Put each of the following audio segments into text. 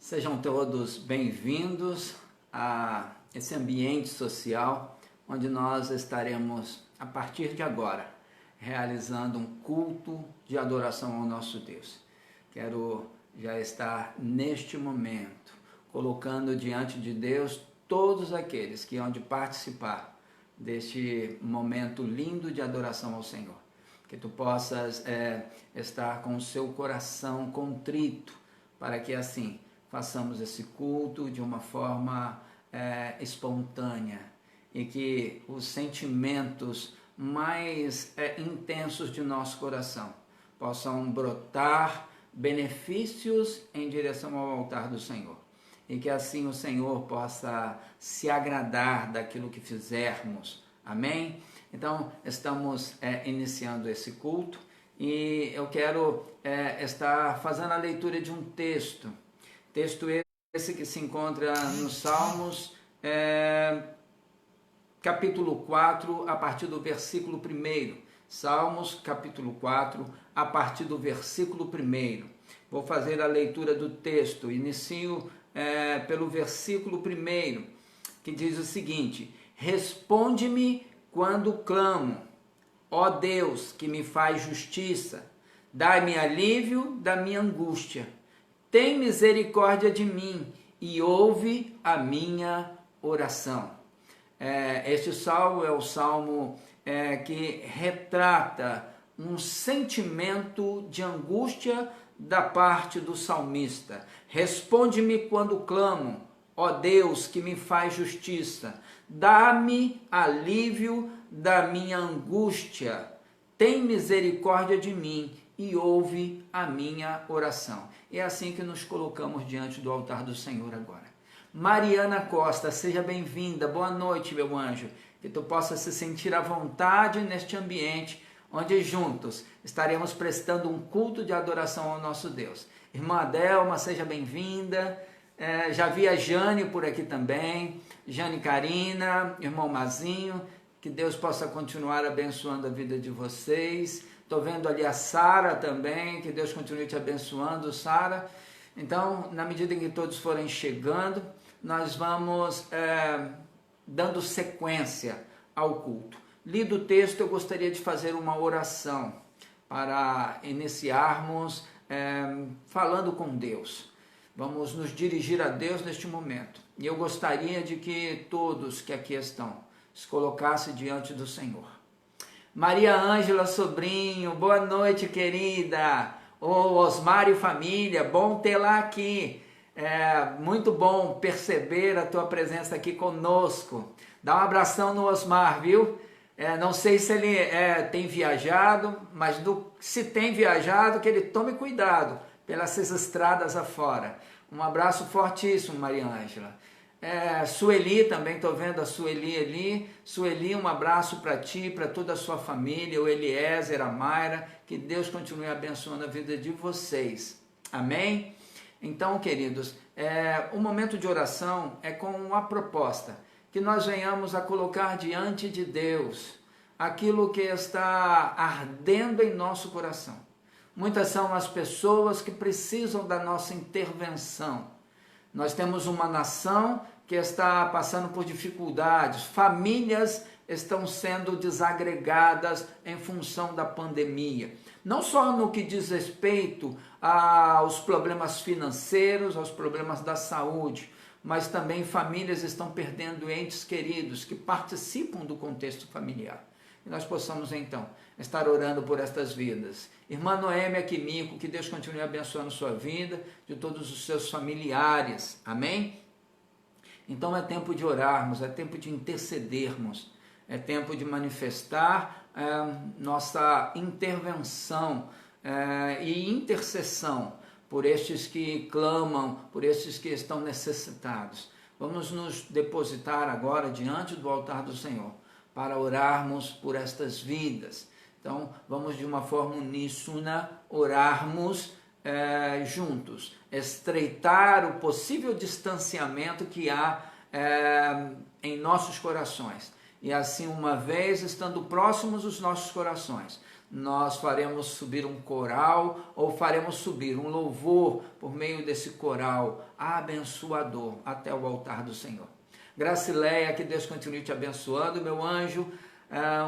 Sejam todos bem-vindos a esse ambiente social onde nós estaremos, a partir de agora, realizando um culto de adoração ao nosso Deus. Quero já estar neste momento, colocando diante de Deus todos aqueles que hão de participar deste momento lindo de adoração ao Senhor. Que tu possas estar com o seu coração contrito, para que assim façamos esse culto de uma forma espontânea e que os sentimentos mais intensos de nosso coração possam brotar benefícios em direção ao altar do Senhor. E que assim o Senhor possa se agradar daquilo que fizermos. Amém? Então, estamos iniciando esse culto e eu quero estar fazendo a leitura de um texto. Texto esse que se encontra nos Salmos, capítulo 4, a partir do versículo 1. Salmos, capítulo 4, a partir do versículo 1. Vou fazer a leitura do texto. Inicio pelo versículo 1, que diz o seguinte: Responde-me quando clamo, ó Deus, que me faz justiça, dai-me alívio da minha angústia. Tem misericórdia de mim e ouve a minha oração. Este salmo é o salmo que retrata um sentimento de angústia da parte do salmista. Responde-me quando clamo, ó Deus, que me faz justiça. Dá-me alívio da minha angústia. Tem misericórdia de mim e ouve a minha oração. É assim que nos colocamos diante do altar do Senhor agora. Mariana Costa, seja bem-vinda. Boa noite, meu anjo. Que tu possa se sentir à vontade neste ambiente, onde juntos estaremos prestando um culto de adoração ao nosso Deus. Irmã Adelma, seja bem-vinda. Já vi a Jane por aqui também. Jane Karina, irmão Mazinho. Que Deus possa continuar abençoando a vida de vocês. Estou vendo ali a Sara também, que Deus continue te abençoando, Sara. Então, na medida em que todos forem chegando, nós vamos dando sequência ao culto. Lido o texto, eu gostaria de fazer uma oração para iniciarmos falando com Deus. Vamos nos dirigir a Deus neste momento. E eu gostaria de que todos que aqui estão se colocassem diante do Senhor. Maria Ângela Sobrinho, boa noite, querida. Osmar e família, bom tê-la aqui. Muito bom perceber a tua presença aqui conosco. Dá um abração no Osmar, viu? Não sei se ele tem viajado, mas se tem viajado, que ele tome cuidado pelas estradas afora. Um abraço fortíssimo, Maria Ângela. Sueli também, estou vendo a Sueli ali. Sueli, um abraço para ti, para toda a sua família, o Eliezer, a Mayra, que Deus continue abençoando a vida de vocês. Amém? Então, queridos, o momento de oração é com a proposta que nós venhamos a colocar diante de Deus aquilo que está ardendo em nosso coração. Muitas são as pessoas que precisam da nossa intervenção. Nós temos uma nação que está passando por dificuldades, famílias estão sendo desagregadas em função da pandemia. Não só no que diz respeito aos problemas financeiros, aos problemas da saúde, mas também famílias estão perdendo entes queridos que participam do contexto familiar. E nós possamos então estar orando por estas vidas. Irmã Noêmia Quimico, que Deus continue abençoando sua vida, de todos os seus familiares. Amém? Então é tempo de orarmos, é tempo de intercedermos, é tempo de manifestar nossa intervenção e intercessão por estes que clamam, por estes que estão necessitados. Vamos nos depositar agora diante do altar do Senhor para orarmos por estas vidas. Então, vamos de uma forma uníssona orarmos juntos, estreitar o possível distanciamento que há em nossos corações. E assim, uma vez estando próximos os nossos corações, nós faremos subir um coral ou faremos subir um louvor por meio desse coral abençoador até o altar do Senhor. Gracileia, que Deus continue te abençoando, meu anjo.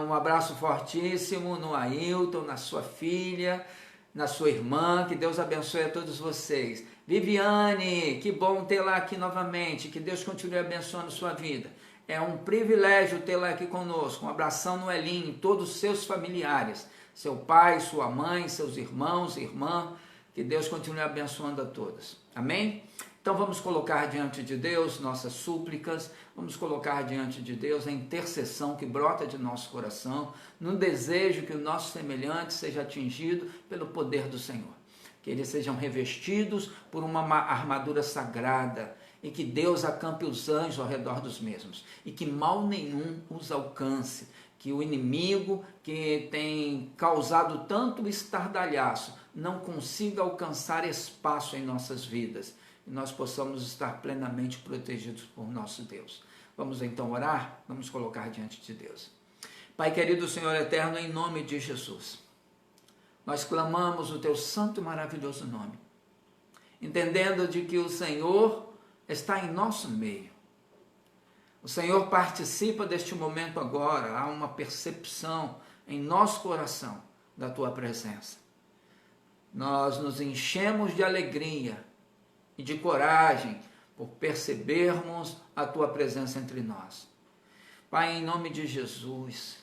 Um abraço fortíssimo no Ailton, na sua filha, na sua irmã, que Deus abençoe a todos vocês. Viviane, que bom tê-la aqui novamente, que Deus continue abençoando sua vida. É um privilégio tê-la aqui conosco. Um abração no Elinho, todos os seus familiares, seu pai, sua mãe, seus irmãos, irmã, que Deus continue abençoando a todos. Amém? Então vamos colocar diante de Deus nossas súplicas, vamos colocar diante de Deus a intercessão que brota de nosso coração, no desejo que o nosso semelhante seja atingido pelo poder do Senhor. Que eles sejam revestidos por uma armadura sagrada e que Deus acampe os anjos ao redor dos mesmos e que mal nenhum os alcance, que o inimigo que tem causado tanto estardalhaço não consiga alcançar espaço em nossas vidas e nós possamos estar plenamente protegidos por nosso Deus. Vamos então orar? Vamos colocar diante de Deus. Pai querido, Senhor eterno, em nome de Jesus, nós clamamos o teu santo e maravilhoso nome, entendendo de que o Senhor está em nosso meio. O Senhor participa deste momento agora, há uma percepção em nosso coração da tua presença. Nós nos enchemos de alegria e de coragem por percebermos a tua presença entre nós. Pai, em nome de Jesus,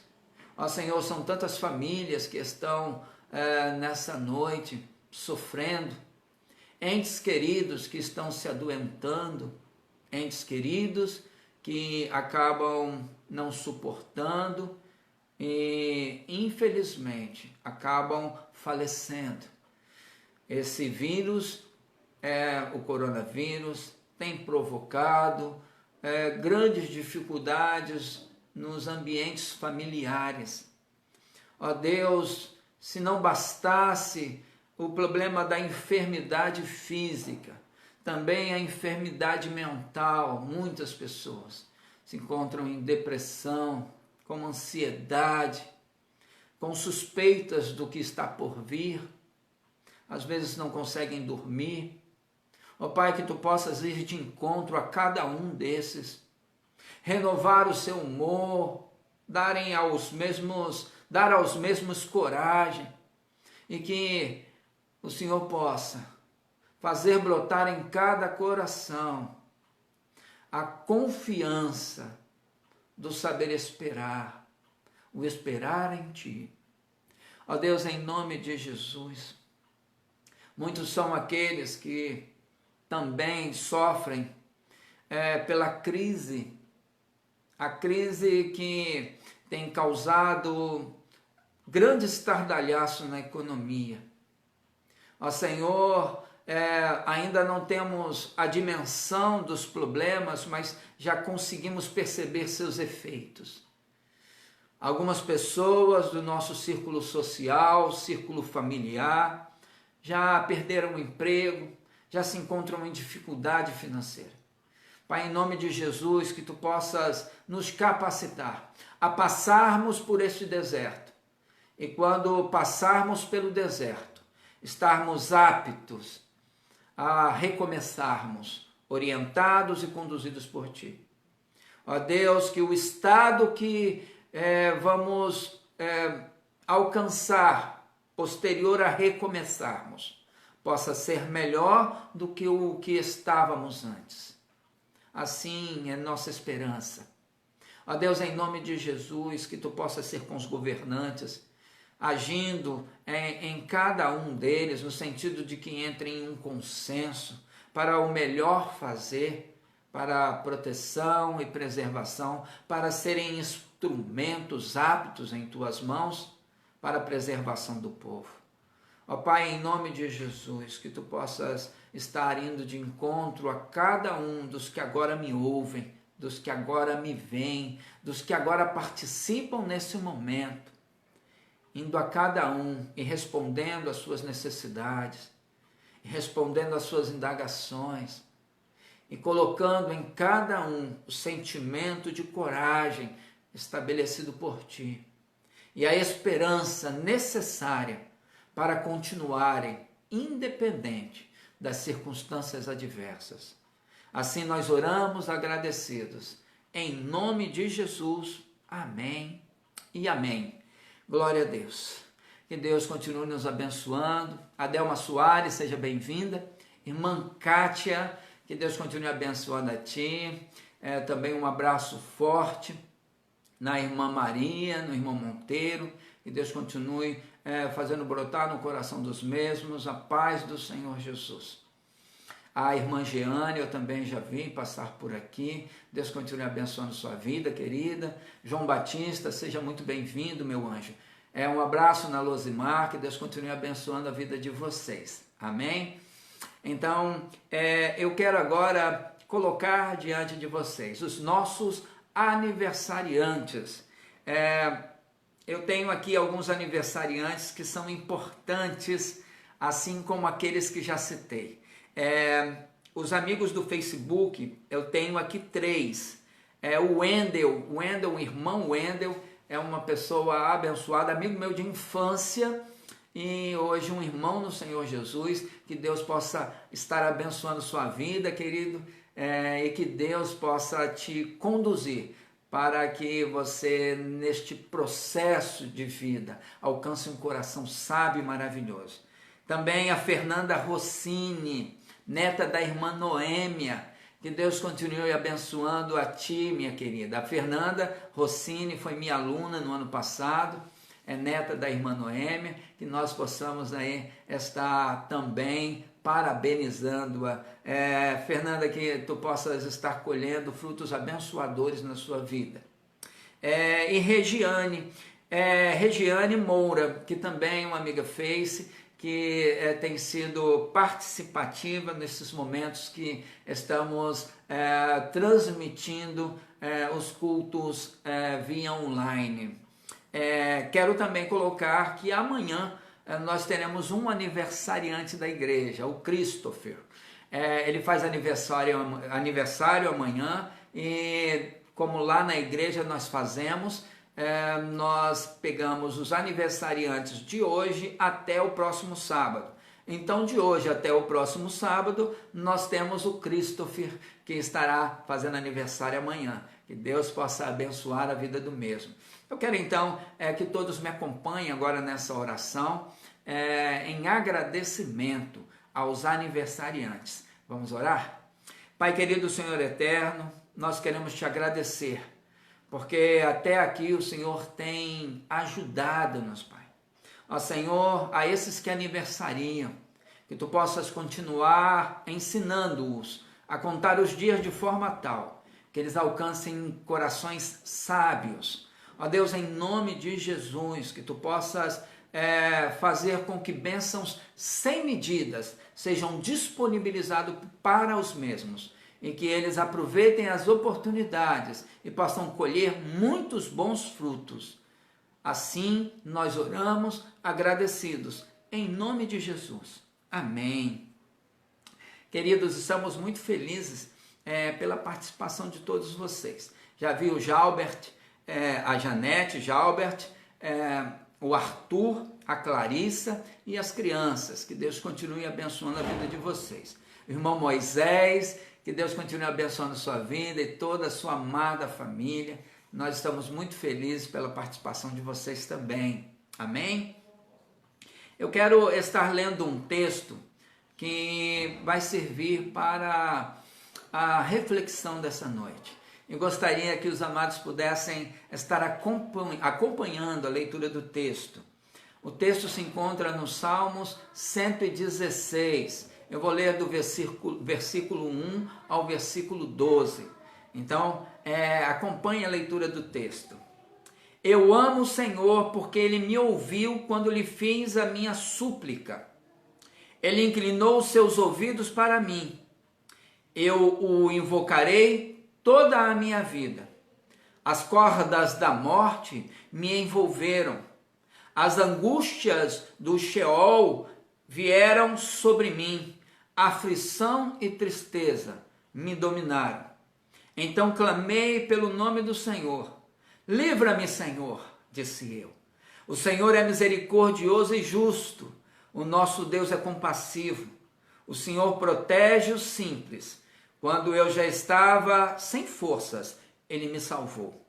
ó Senhor, são tantas famílias que estão nessa noite sofrendo, entes queridos que estão se adoentando, entes queridos que acabam não suportando e, infelizmente, acabam falecendo. Esse vírus, o coronavírus, tem provocado grandes dificuldades nos ambientes familiares. Ó Deus, se não bastasse o problema da enfermidade física, também a enfermidade mental, muitas pessoas se encontram em depressão, com ansiedade, com suspeitas do que está por vir, às vezes não conseguem dormir. Ó Pai, que tu possas ir de encontro a cada um desses, renovar o seu humor, dar aos mesmos coragem, e que o Senhor possa fazer brotar em cada coração a confiança do saber esperar, o esperar em Ti. Ó Deus, em nome de Jesus, muitos são aqueles que também sofrem pela crise, a crise que tem causado grande estardalhaço na economia. Ó Senhor, ainda não temos a dimensão dos problemas, mas já conseguimos perceber seus efeitos. Algumas pessoas do nosso círculo social, círculo familiar, já perderam o emprego, já se encontram em dificuldade financeira. Pai, em nome de Jesus, que tu possas nos capacitar a passarmos por este deserto. E quando passarmos pelo deserto, estarmos aptos a recomeçarmos, orientados e conduzidos por Ti. Ó Deus, que o estado que vamos alcançar posterior a recomeçarmos possa ser melhor do que o que estávamos antes. Assim é nossa esperança. Ó Deus, em nome de Jesus, que Tu possas ser com os governantes, agindo em cada um deles, no sentido de que entrem em um consenso para o melhor fazer, para a proteção e preservação, para serem instrumentos aptos em Tuas mãos, para a preservação do povo. Ó Pai, em nome de Jesus, que Tu possas estar indo de encontro a cada um dos que agora me ouvem, dos que agora me veem, dos que agora participam nesse momento, indo a cada um e respondendo às suas necessidades, e respondendo às suas indagações, e colocando em cada um o sentimento de coragem estabelecido por Ti, e a esperança necessária para continuarem independente das circunstâncias adversas. Assim nós oramos agradecidos. Em nome de Jesus. Amém e amém. Glória a Deus. Que Deus continue nos abençoando. Adelma Soares, seja bem-vinda. Irmã Kátia, que Deus continue abençoando a ti. Também um abraço forte na irmã Maria, no irmão Monteiro. Que Deus continue fazendo brotar no coração dos mesmos a paz do Senhor Jesus. A irmã Jeane, eu também já vim passar por aqui. Deus continue abençoando sua vida, querida. João Batista, seja muito bem-vindo, meu anjo. Um abraço na Losimar, que Deus continue abençoando a vida de vocês. Amém? Então, eu quero agora colocar diante de vocês os nossos aniversariantes. Eu tenho aqui alguns aniversariantes que são importantes, assim como aqueles que já citei. Os amigos do Facebook, eu tenho aqui 3. O Wendel, o irmão Wendel, é uma pessoa abençoada, amigo meu de infância, e hoje um irmão no Senhor Jesus. Que Deus possa estar abençoando sua vida, querido, e que Deus possa te conduzir para que você, neste processo de vida, alcance um coração sábio e maravilhoso. Também a Fernanda Rossini, neta da irmã Noêmia. Que Deus continue abençoando a ti, minha querida. A Fernanda Rossini foi minha aluna no ano passado, é neta da irmã Noêmia. Que nós possamos aí estar também parabenizando-a. Fernanda, que tu possas estar colhendo frutos abençoadores na sua vida. E Regiane Moura, que também é uma amiga Face, que tem sido participativa nesses momentos que estamos transmitindo os cultos via online. Quero também colocar que amanhã nós teremos um aniversariante da igreja, o Christopher. Ele faz aniversário amanhã, e como lá na igreja nós fazemos, nós pegamos os aniversariantes de hoje até o próximo sábado. Então, de hoje até o próximo sábado, nós temos o Christopher, que estará fazendo aniversário amanhã. Que Deus possa abençoar a vida do mesmo. Eu quero então que todos me acompanhem agora nessa oração, em agradecimento aos aniversariantes. Vamos orar? Pai querido, Senhor eterno, nós queremos te agradecer, porque até aqui o Senhor tem ajudado-nos, Pai. Ó Senhor, a esses que aniversariam, que Tu possas continuar ensinando-os a contar os dias de forma tal que eles alcancem corações sábios. Ó Deus, em nome de Jesus, que Tu possas fazer com que bênçãos sem medidas sejam disponibilizadas para os mesmos, e que eles aproveitem as oportunidades e possam colher muitos bons frutos. Assim nós oramos agradecidos, em nome de Jesus. Amém. Queridos, estamos muito felizes pela participação de todos vocês. Já vi o Jalbert, a Janete, Jalbert, o Arthur, a Clarissa e as crianças. Que Deus continue abençoando a vida de vocês. O irmão Moisés, que Deus continue abençoando a sua vida e toda a sua amada família. Nós estamos muito felizes pela participação de vocês também. Amém? Eu quero estar lendo um texto que vai servir para a reflexão dessa noite. Eu gostaria que os amados pudessem estar acompanhando a leitura do texto. O texto se encontra no Salmos 116. Eu vou ler do versículo 1 ao versículo 12. Então, acompanhe a leitura do texto. Eu amo o Senhor porque Ele me ouviu quando lhe fiz a minha súplica. Ele inclinou os seus ouvidos para mim. Eu o invocarei toda a minha vida. As cordas da morte me envolveram. As angústias do Sheol vieram sobre mim. Aflição e tristeza me dominaram. Então clamei pelo nome do Senhor. Livra-me, Senhor, disse eu. O Senhor é misericordioso e justo. O nosso Deus é compassivo. O Senhor protege os simples. Quando eu já estava sem forças, Ele me salvou.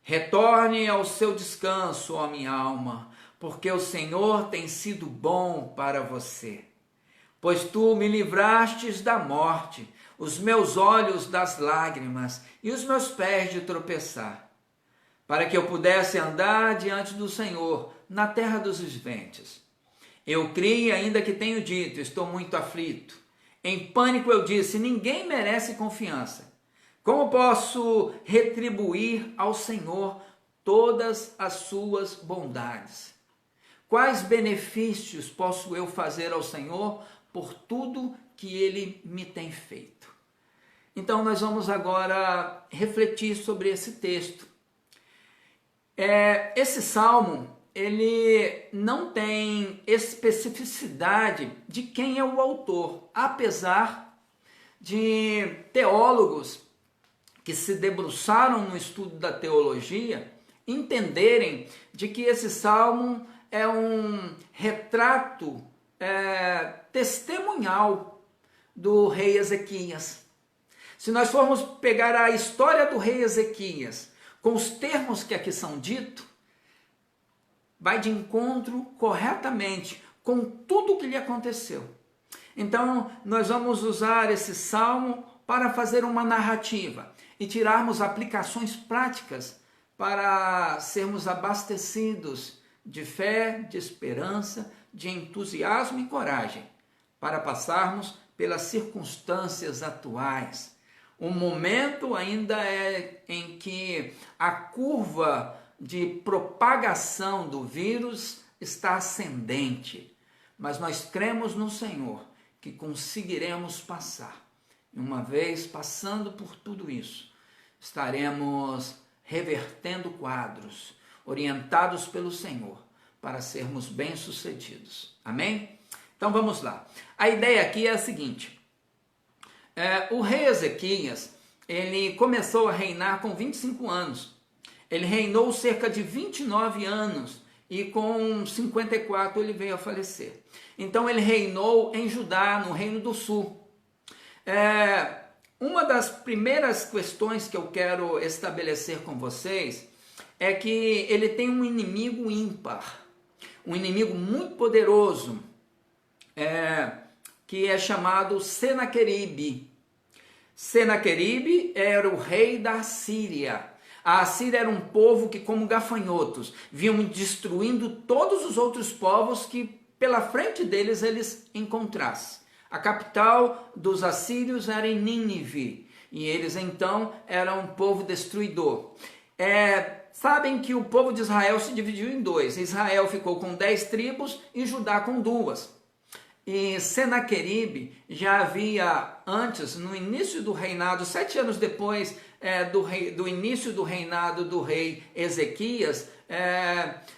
Retorne ao seu descanso, ó minha alma, porque o Senhor tem sido bom para você. Pois tu me livrastes da morte, os meus olhos das lágrimas e os meus pés de tropeçar, para que eu pudesse andar diante do Senhor na terra dos viventes. Eu criei, ainda que tenho dito, estou muito aflito. Em pânico eu disse, ninguém merece confiança. Como posso retribuir ao Senhor todas as suas bondades? Quais benefícios posso eu fazer ao Senhor por tudo que Ele me tem feito? Então nós vamos agora refletir sobre esse texto. Esse salmo, ele não tem especificidade de quem é o autor, apesar de teólogos que se debruçaram no estudo da teologia entenderem de que esse salmo é um retrato testemunhal do rei Ezequias. Se nós formos pegar a história do rei Ezequias com os termos que aqui são ditos, vai de encontro corretamente com tudo o que lhe aconteceu. Então, nós vamos usar esse salmo para fazer uma narrativa e tirarmos aplicações práticas para sermos abastecidos de fé, de esperança, de entusiasmo e coragem, para passarmos pelas circunstâncias atuais. O momento ainda é em que a curva de propagação do vírus está ascendente, mas nós cremos no Senhor que conseguiremos passar. E uma vez passando por tudo isso, estaremos revertendo quadros, orientados pelo Senhor, para sermos bem-sucedidos. Amém? Então vamos lá. A ideia aqui é a seguinte. O rei Ezequias, ele começou a reinar com 25 anos. Ele reinou cerca de 29 anos e com 54 ele veio a falecer. Então ele reinou em Judá, no Reino do Sul. Uma das primeiras questões que eu quero estabelecer com vocês é que ele tem um inimigo ímpar, um inimigo muito poderoso, que é chamado Senaqueribe. Senaqueribe era o rei da Assíria. A Assíria era um povo que, como gafanhotos, vinham destruindo todos os outros povos que pela frente deles eles encontrassem. A capital dos assírios era em Nínive, e eles então eram um povo destruidor. Sabem que o povo de Israel se dividiu em dois. Israel ficou com 10 tribos e Judá com 2. E Senaqueribe já havia antes, no início do reinado, 7 anos depois do início do reinado do rei Ezequias,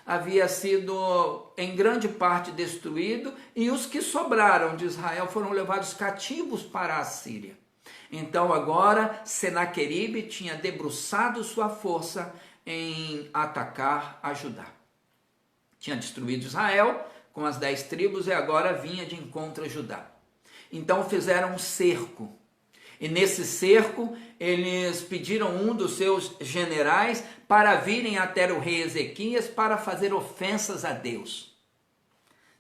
havia sido em grande parte destruído, e os que sobraram de Israel foram levados cativos para a Síria. Então agora Senaqueribe tinha debruçado sua força em atacar a Judá. Tinha destruído Israel com as 10 tribos e agora vinha de encontro a Judá. Então fizeram um cerco. E nesse cerco eles pediram um dos seus generais para virem até o rei Ezequias para fazer ofensas a Deus,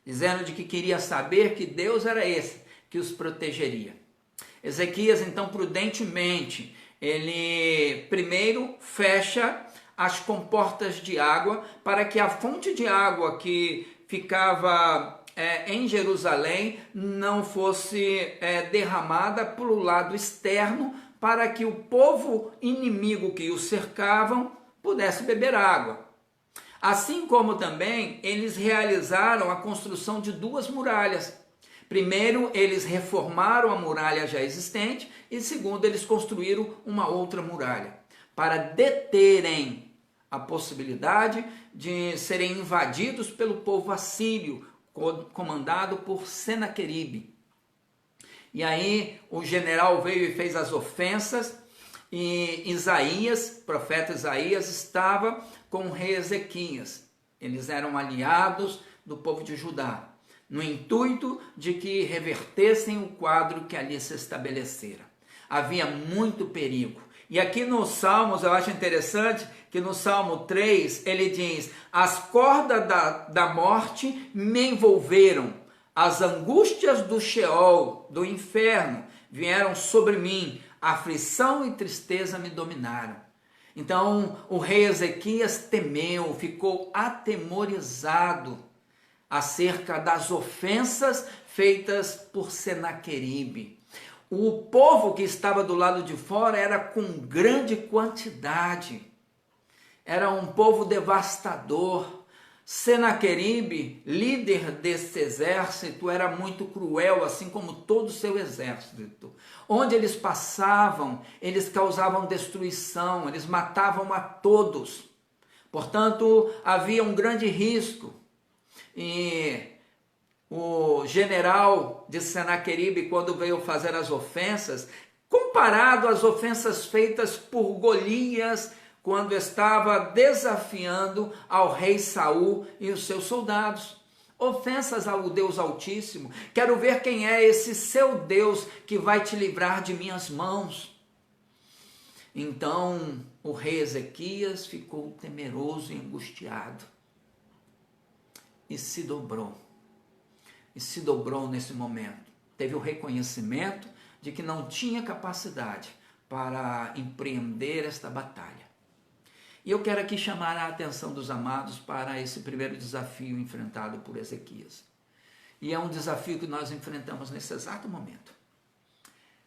dizendo de que queria saber que Deus era esse que os protegeria. Ezequias então prudentemente, ele primeiro fecha as comportas de água para que a fonte de água que ficava em Jerusalém não fosse derramada para o lado externo, para que o povo inimigo que os cercavam pudesse beber água. Assim como também eles realizaram a construção de 2 muralhas. Primeiro, eles reformaram a muralha já existente, e segundo, eles construíram uma outra muralha, para deterem a possibilidade de serem invadidos pelo povo assírio, comandado por Senaqueribe. E aí o general veio e fez as ofensas, e Isaías, profeta Isaías, estava com o rei Ezequias. Eles eram aliados do povo de Judá, no intuito de que revertessem o quadro que ali se estabelecera. Havia muito perigo. E aqui nos Salmos, eu acho interessante que no Salmo 3, ele diz: as cordas da morte me envolveram, as angústias do Sheol, do inferno, vieram sobre mim, aflição e tristeza me dominaram. Então o rei Ezequias temeu, ficou atemorizado acerca das ofensas feitas por Senaqueribe. O povo que estava do lado de fora era com grande quantidade, era um povo devastador. Senaqueribe, líder desse exército, era muito cruel, assim como todo o seu exército. Onde eles passavam, eles causavam destruição, eles matavam a todos. Portanto, havia um grande risco. E o general de Senaqueribe, quando veio fazer as ofensas, comparado às ofensas feitas por Golias, quando estava desafiando ao rei Saul e os seus soldados. Ofensas ao Deus Altíssimo. Quero ver quem é esse seu Deus que vai te livrar de minhas mãos. Então o rei Ezequias ficou temeroso e angustiado. E se dobrou. E se dobrou nesse momento. Teve o reconhecimento de que não tinha capacidade para empreender esta batalha. E eu quero aqui chamar a atenção dos amados para esse primeiro desafio enfrentado por Ezequias. E é um desafio que nós enfrentamos nesse exato momento.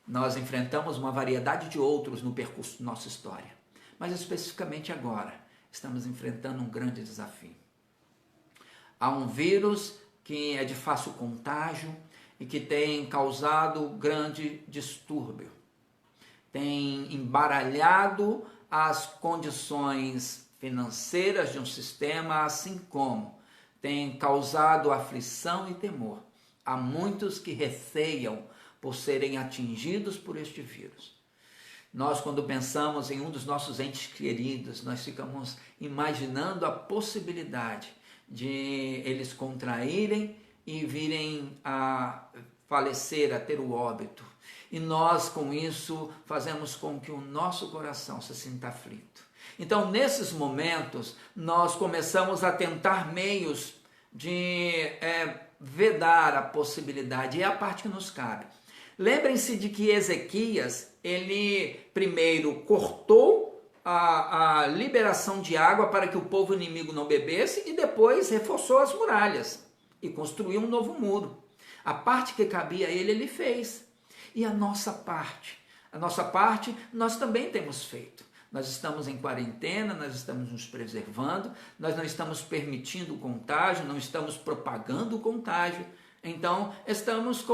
Nós enfrentamos uma variedade de outros no percurso da nossa história. Mas especificamente agora, estamos enfrentando um grande desafio. Há um vírus que é de fácil contágio e que tem causado grande distúrbio. Tem embaralhado as condições financeiras de um sistema, assim como tem causado aflição e temor a muitos que receiam por serem atingidos por este vírus. Nós, quando pensamos em um dos nossos entes queridos, nós ficamos imaginando a possibilidade de eles contraírem e virem a falecer, a ter o óbito. E nós, com isso, fazemos com que o nosso coração se sinta aflito. Então, nesses momentos, nós começamos a tentar meios de vedar a possibilidade, e é a parte que nos cabe. Lembrem-se de que Ezequias, ele primeiro cortou a liberação de água para que o povo inimigo não bebesse e depois reforçou as muralhas e construiu um novo muro. A parte que cabia a ele, ele fez. E a nossa parte nós também temos feito. Nós estamos em quarentena, nós estamos nos preservando, nós não estamos permitindo o contágio, não estamos propagando o contágio. Então, estamos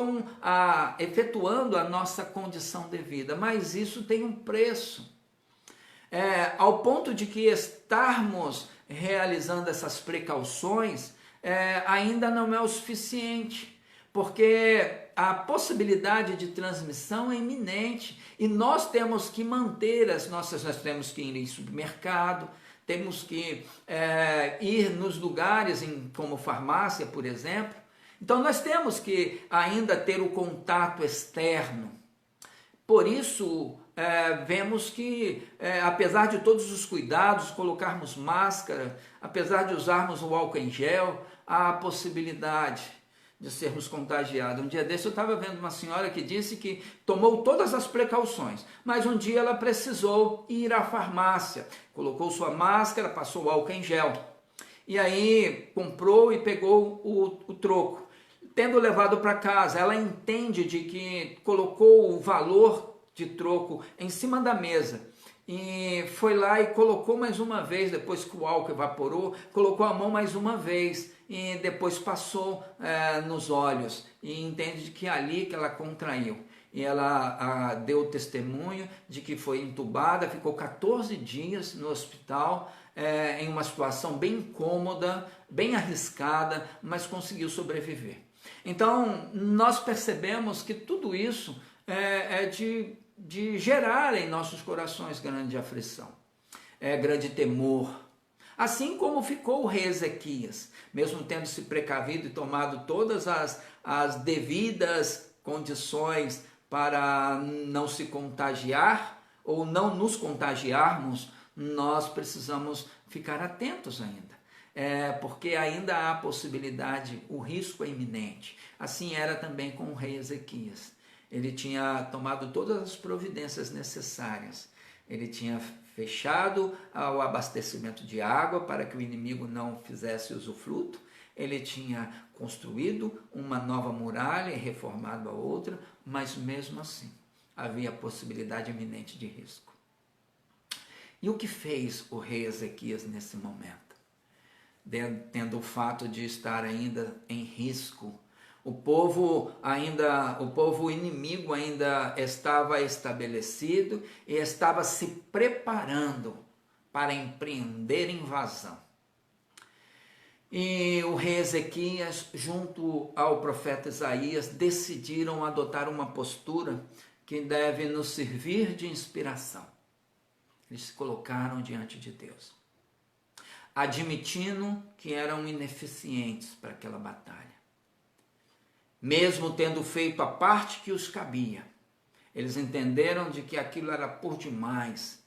efetuando a nossa condição devida, mas isso tem um preço. Ao ponto de que estarmos realizando essas precauções ainda não é o suficiente, porque a possibilidade de transmissão é iminente e nós temos que manter nós temos que ir em supermercado, temos que ir nos lugares como farmácia, por exemplo. Então nós temos que ainda ter o contato externo. Por isso, vemos que, apesar de todos os cuidados, colocarmos máscara, apesar de usarmos o álcool em gel, há a possibilidade de sermos contagiados. Um dia desse eu estava vendo uma senhora que disse que tomou todas as precauções, mas um dia ela precisou ir à farmácia, colocou sua máscara, passou o álcool em gel, e aí comprou e pegou o troco. Tendo levado para casa, ela entende de que colocou o valor de troco em cima da mesa e foi lá e colocou mais uma vez, depois que o álcool evaporou, colocou a mão mais uma vez e depois passou nos olhos e entende de que é ali que ela contraiu. E ela deu testemunho de que foi entubada, ficou 14 dias no hospital, em uma situação bem incômoda, bem arriscada, mas conseguiu sobreviver. Então, nós percebemos que tudo isso é de gerar em nossos corações grande aflição, grande temor. Assim como ficou o rei Ezequias, mesmo tendo se precavido e tomado todas as devidas condições para não se contagiar ou não nos contagiarmos, nós precisamos ficar atentos ainda. Porque ainda há possibilidade, o risco é iminente. Assim era também com o rei Ezequias. Ele tinha tomado todas as providências necessárias. Ele tinha fechado o abastecimento de água para que o inimigo não fizesse usufruto. Ele tinha construído uma nova muralha e reformado a outra, mas mesmo assim havia possibilidade iminente de risco. E o que fez o rei Ezequias nesse momento? Tendo o fato de estar ainda em risco, o povo inimigo ainda estava estabelecido e estava se preparando para empreender invasão. E o rei Ezequias, junto ao profeta Isaías, decidiram adotar uma postura que deve nos servir de inspiração. Eles se colocaram diante de Deus, admitindo que eram ineficientes para aquela batalha. Mesmo tendo feito a parte que os cabia, eles entenderam de que aquilo era por demais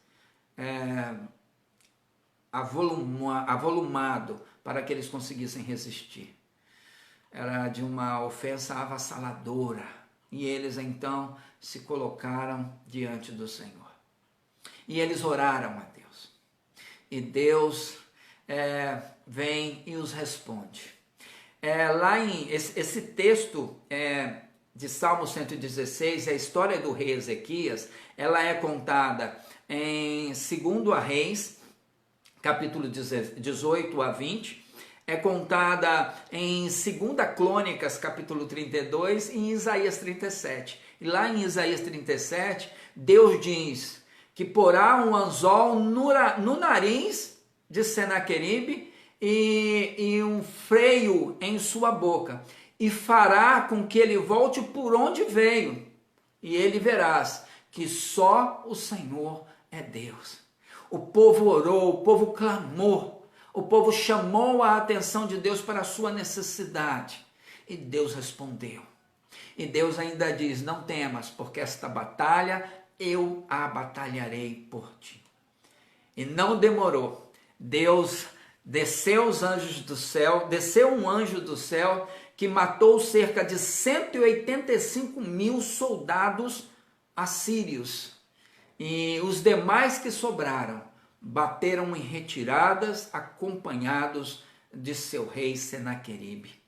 avolumado para que eles conseguissem resistir. Era de uma ofensa avassaladora. E eles então se colocaram diante do Senhor. E eles oraram a Deus. E Deus vem e os responde. Esse texto de Salmo 116, a história do rei Ezequias, ela é contada em 2 Reis, capítulo 18 a 20, é contada em 2 Crônicas, capítulo 32 e em Isaías 37. E lá em Isaías 37, Deus diz que porá um anzol no nariz de Senaqueribe e um freio em sua boca, e fará com que ele volte por onde veio, e ele verás que só o Senhor é Deus. O povo orou, o povo clamou, o povo chamou a atenção de Deus para a sua necessidade, e Deus respondeu. E Deus ainda diz: não temas, porque esta batalha eu a batalharei por ti. E não demorou. Deus desceu um anjo do céu que matou cerca de 185 mil soldados assírios. E os demais que sobraram bateram em retiradas, acompanhados de seu rei Senaqueribe.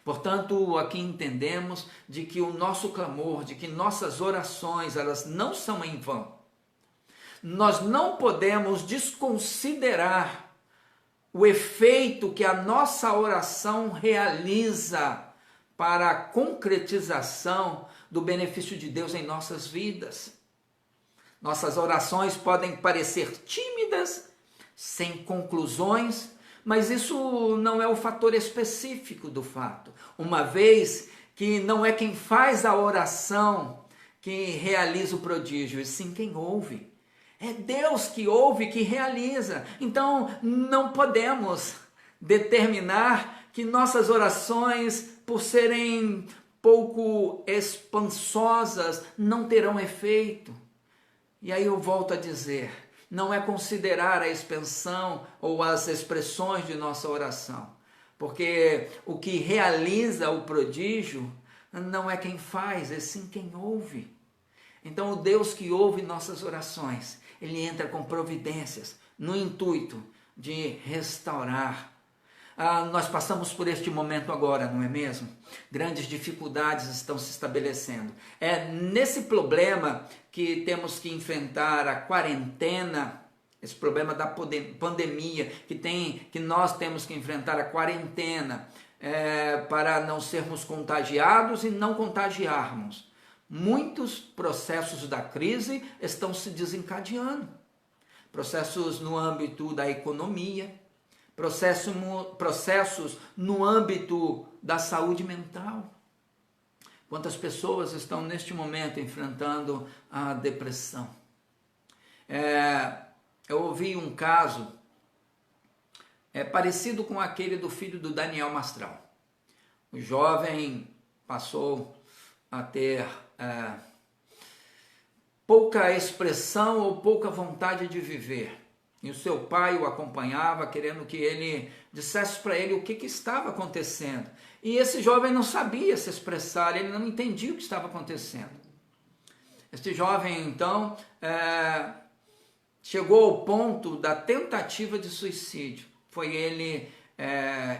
Portanto, aqui entendemos de que o nosso clamor, de que nossas orações, elas não são em vão. Nós não podemos desconsiderar o efeito que a nossa oração realiza para a concretização do benefício de Deus em nossas vidas. Nossas orações podem parecer tímidas, sem conclusões, mas isso não é o fator específico do fato, uma vez que não é quem faz a oração que realiza o prodígio, e sim quem ouve. É Deus que ouve, que realiza. Então, não podemos determinar que nossas orações, por serem pouco expansosas, não terão efeito. E aí eu volto a dizer, não é considerar a expansão ou as expressões de nossa oração, porque o que realiza o prodígio não é quem faz, é sim quem ouve. Então, o Deus que ouve nossas orações, ele entra com providências no intuito de restaurar. Nós passamos por este momento agora, não é mesmo? Grandes dificuldades estão se estabelecendo. É nesse problema que temos que enfrentar a quarentena, esse problema da pandemia, que nós temos que enfrentar a quarentena para não sermos contagiados e não contagiarmos. Muitos processos da crise estão se desencadeando. Processos no âmbito da economia, processos no âmbito da saúde mental. Quantas pessoas estão neste momento enfrentando a depressão? Eu ouvi um caso é parecido com aquele do filho do Daniel Mastral. O jovem passou a ter pouca expressão ou pouca vontade de viver. E o seu pai o acompanhava, querendo que ele dissesse para ele o que estava acontecendo. E esse jovem não sabia se expressar, ele não entendia o que estava acontecendo. Este jovem, então, chegou ao ponto da tentativa de suicídio. Foi ele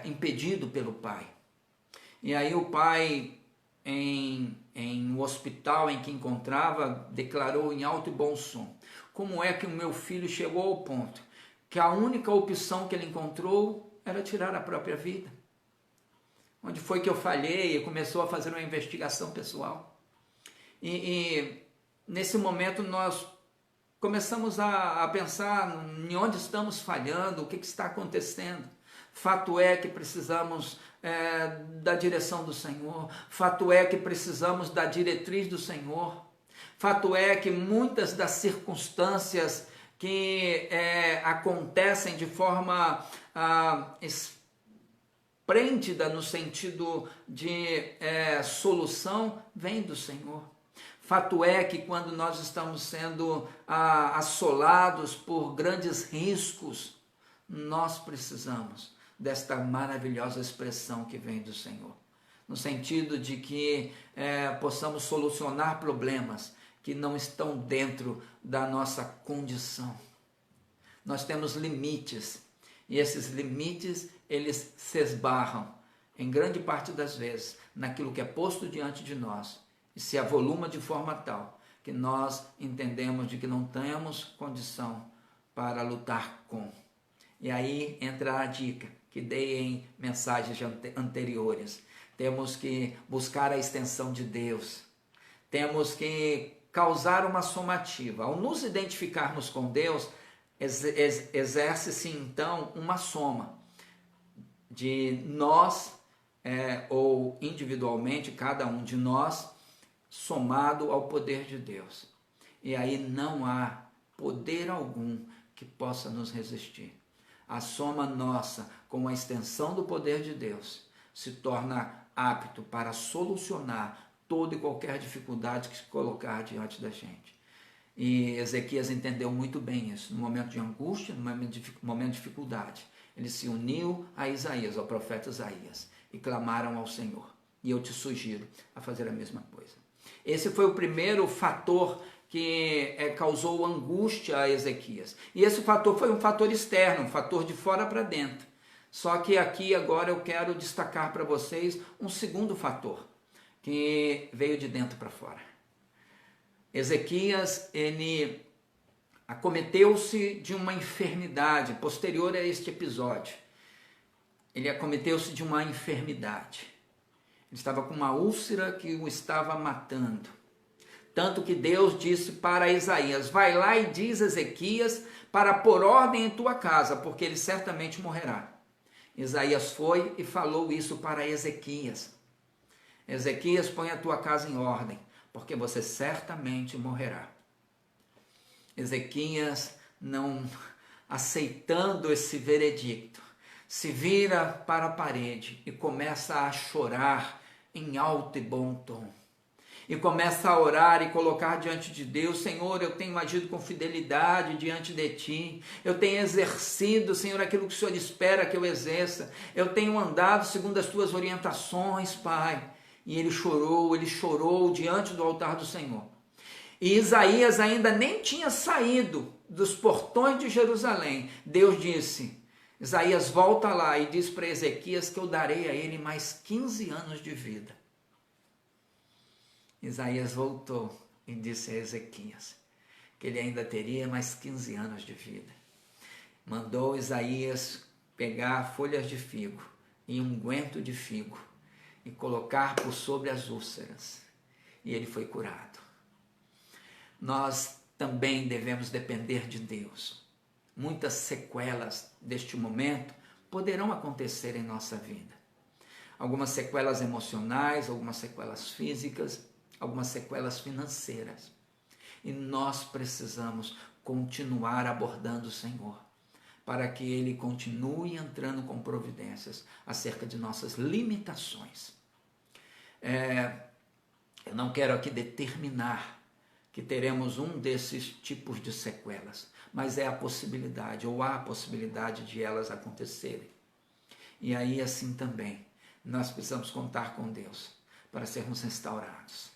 impedido pelo pai. E aí o pai, em um hospital em que encontrava, declarou em alto e bom som: como é que o meu filho chegou ao ponto que a única opção que ele encontrou era tirar a própria vida? Onde foi que eu falhei? E começou a fazer uma investigação pessoal. E nesse momento nós começamos a pensar em onde estamos falhando, o que está acontecendo. Fato é que precisamos da direção do Senhor. Fato é que precisamos da diretriz do Senhor. Fato é que muitas das circunstâncias que acontecem de forma esplêndida no sentido de solução vêm do Senhor. Fato é que quando nós estamos sendo assolados por grandes riscos, nós precisamos desta maravilhosa expressão que vem do Senhor, no sentido de que possamos solucionar problemas que não estão dentro da nossa condição. Nós temos limites, e esses limites, eles se esbarram, em grande parte das vezes, naquilo que é posto diante de nós, e se avoluma de forma tal que nós entendemos de que não temos condição para lutar com. E aí entra a dica que dei em mensagens anteriores. Temos que buscar a extensão de Deus. Temos que causar uma somativa. Ao nos identificarmos com Deus, exerce-se então uma soma de nós, ou individualmente, cada um de nós, somado ao poder de Deus. E aí não há poder algum que possa nos resistir. A soma nossa com a extensão do poder de Deus se torna apto para solucionar toda e qualquer dificuldade que se colocar diante da gente. E Ezequias entendeu muito bem isso. No momento de angústia, no momento de dificuldade, ele se uniu a Isaías, ao profeta Isaías, e clamaram ao Senhor. E eu te sugiro a fazer a mesma coisa. Esse foi o primeiro fator que causou angústia a Ezequias. E esse fator foi um fator externo, um fator de fora para dentro. Só que aqui agora eu quero destacar para vocês um segundo fator, que veio de dentro para fora. Ezequias, ele acometeu-se de uma enfermidade, posterior a este episódio. Ele acometeu-se de uma enfermidade. Ele estava com uma úlcera que o estava matando. Tanto que Deus disse para Isaías: vai lá e diz a Ezequias para pôr ordem em tua casa, porque ele certamente morrerá. Isaías foi e falou isso para Ezequias. Ezequias, põe a tua casa em ordem, porque você certamente morrerá. Ezequias, não aceitando esse veredicto, se vira para a parede e começa a chorar em alto e bom tom. E começa a orar e colocar diante de Deus: Senhor, eu tenho agido com fidelidade diante de Ti. Eu tenho exercido, Senhor, aquilo que o Senhor espera que eu exerça. Eu tenho andado segundo as Tuas orientações, Pai. E ele chorou diante do altar do Senhor. E Isaías ainda nem tinha saído dos portões de Jerusalém. Deus disse: Isaías, volta lá e diz para Ezequias que eu darei a ele mais 15 anos de vida. Isaías voltou e disse a Ezequias que ele ainda teria mais 15 anos de vida. Mandou Isaías pegar folhas de figo e unguento de figo e colocar por sobre as úlceras. E ele foi curado. Nós também devemos depender de Deus. Muitas sequelas deste momento poderão acontecer em nossa vida. Algumas sequelas emocionais, algumas sequelas físicas, algumas sequelas financeiras. E nós precisamos continuar abordando o Senhor, para que Ele continue entrando com providências acerca de nossas limitações. Eu não quero aqui determinar que teremos um desses tipos de sequelas, mas é a possibilidade, ou há a possibilidade de elas acontecerem. E aí assim também, nós precisamos contar com Deus para sermos restaurados,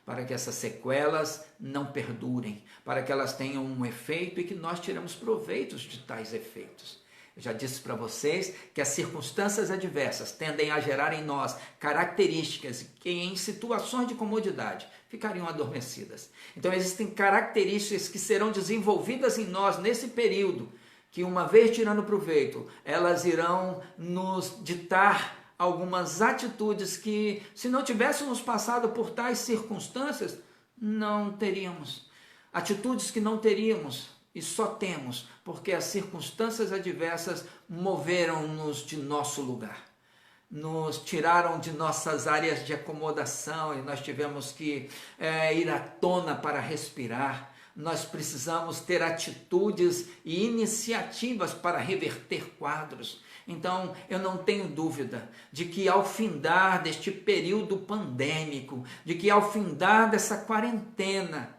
para que essas sequelas não perdurem, para que elas tenham um efeito e que nós tiremos proveitos de tais efeitos. Eu já disse para vocês que as circunstâncias adversas tendem a gerar em nós características que em situações de comodidade ficariam adormecidas. Então existem características que serão desenvolvidas em nós nesse período, que uma vez tirando proveito, elas irão nos ditar algumas atitudes que, se não tivéssemos passado por tais circunstâncias, não teríamos. Atitudes que não teríamos e só temos porque as circunstâncias adversas moveram-nos de nosso lugar, nos tiraram de nossas áreas de acomodação e nós tivemos que ir à tona para respirar. Nós precisamos ter atitudes e iniciativas para reverter quadros. Então, eu não tenho dúvida de que ao findar deste período pandêmico, de que ao findar dessa quarentena,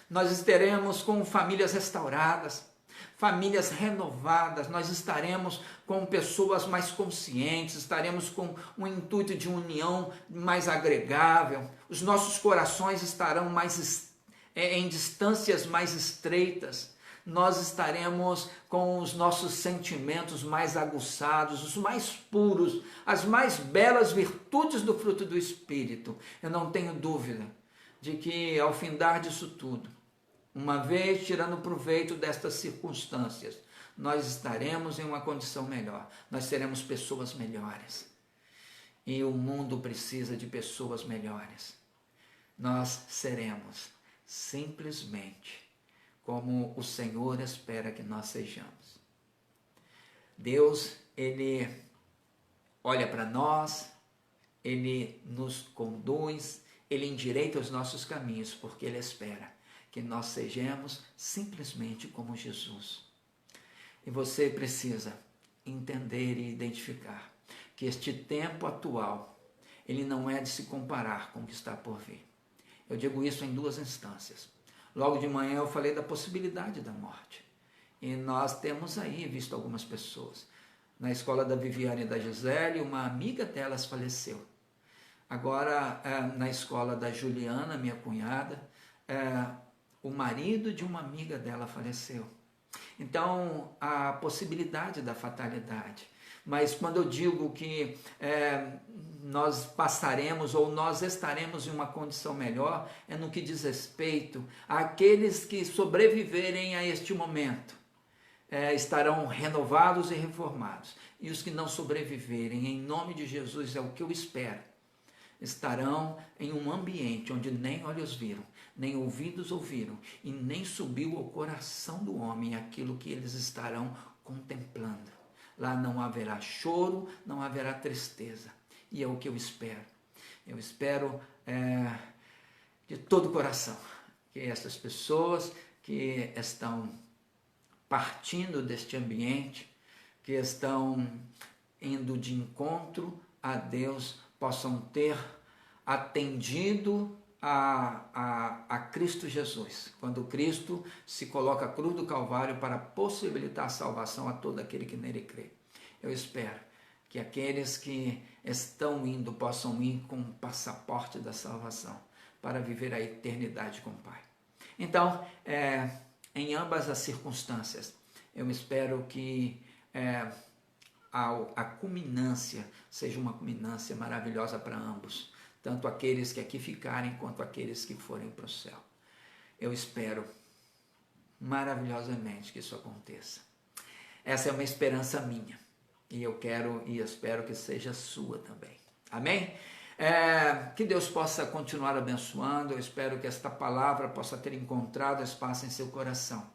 nós estaremos com famílias restauradas, famílias renovadas, nós estaremos com pessoas mais conscientes, estaremos com um intuito de união mais agregável, os nossos corações estarão em distâncias mais estreitas, nós estaremos com os nossos sentimentos mais aguçados, os mais puros, as mais belas virtudes do fruto do Espírito. Eu não tenho dúvida de que ao findar disso tudo, uma vez tirando proveito destas circunstâncias, nós estaremos em uma condição melhor, nós seremos pessoas melhores. E o mundo precisa de pessoas melhores. Nós seremos simplesmente como o Senhor espera que nós sejamos. Deus, Ele olha para nós, Ele nos conduz, Ele endireita os nossos caminhos, porque Ele espera que nós sejamos simplesmente como Jesus. E você precisa entender e identificar que este tempo atual, ele não é de se comparar com o que está por vir. Eu digo isso em duas instâncias. Logo de manhã eu falei da possibilidade da morte. E nós temos aí visto algumas pessoas. Na escola da Viviane e da Gisele, uma amiga delas faleceu. Agora, na escola da Juliana, minha cunhada, o marido de uma amiga dela faleceu. Então, a possibilidade da fatalidade. Mas quando eu digo que nós passaremos ou nós estaremos em uma condição melhor, é no que diz respeito àqueles que sobreviverem a este momento. Estarão renovados e reformados. E os que não sobreviverem, em nome de Jesus, é o que eu espero, estarão em um ambiente onde nem olhos viram, nem ouvidos ouviram, e nem subiu ao coração do homem aquilo que eles estarão contemplando. Lá não haverá choro, não haverá tristeza. E é o que eu espero. Eu espero de todo o coração que essas pessoas que estão partindo deste ambiente, que estão indo de encontro a Deus, possam ter atendido a Cristo Jesus, quando Cristo se coloca à cruz do Calvário para possibilitar a salvação a todo aquele que nele crê. Eu espero que aqueles que estão indo possam ir com o passaporte da salvação para viver a eternidade com o Pai. Então, em ambas as circunstâncias, eu espero que a culminância seja uma culminância maravilhosa para ambos, tanto aqueles que aqui ficarem quanto aqueles que forem para o céu. Eu espero maravilhosamente que isso aconteça. Essa é uma esperança minha e eu quero e espero que seja sua também. Amém? Que Deus possa continuar abençoando. Eu espero que esta palavra possa ter encontrado espaço em seu coração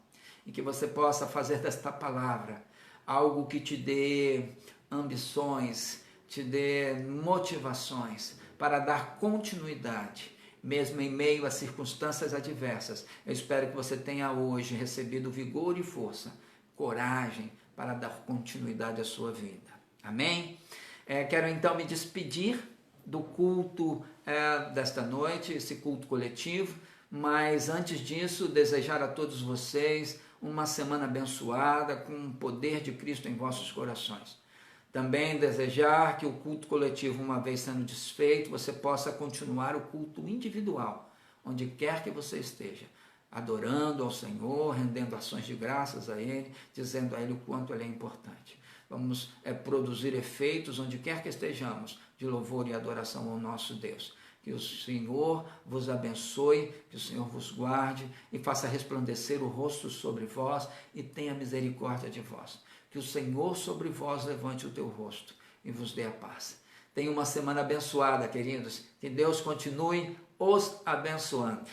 e que você possa fazer desta palavra algo que te dê ambições, te dê motivações para dar continuidade, mesmo em meio a circunstâncias adversas. Eu espero que você tenha hoje recebido vigor e força, coragem para dar continuidade à sua vida. Amém? Quero então me despedir do culto desta noite, esse culto coletivo, mas antes disso, desejar a todos vocês uma semana abençoada, com o poder de Cristo em vossos corações. Também desejar que o culto coletivo, uma vez sendo desfeito, você possa continuar o culto individual, onde quer que você esteja, adorando ao Senhor, rendendo ações de graças a Ele, dizendo a Ele o quanto Ele é importante. Vamos produzir efeitos onde quer que estejamos, de louvor e adoração ao nosso Deus. Que o Senhor vos abençoe, que o Senhor vos guarde e faça resplandecer o rosto sobre vós e tenha misericórdia de vós. Que o Senhor sobre vós levante o teu rosto e vos dê a paz. Tenha uma semana abençoada, queridos. Que Deus continue os abençoando.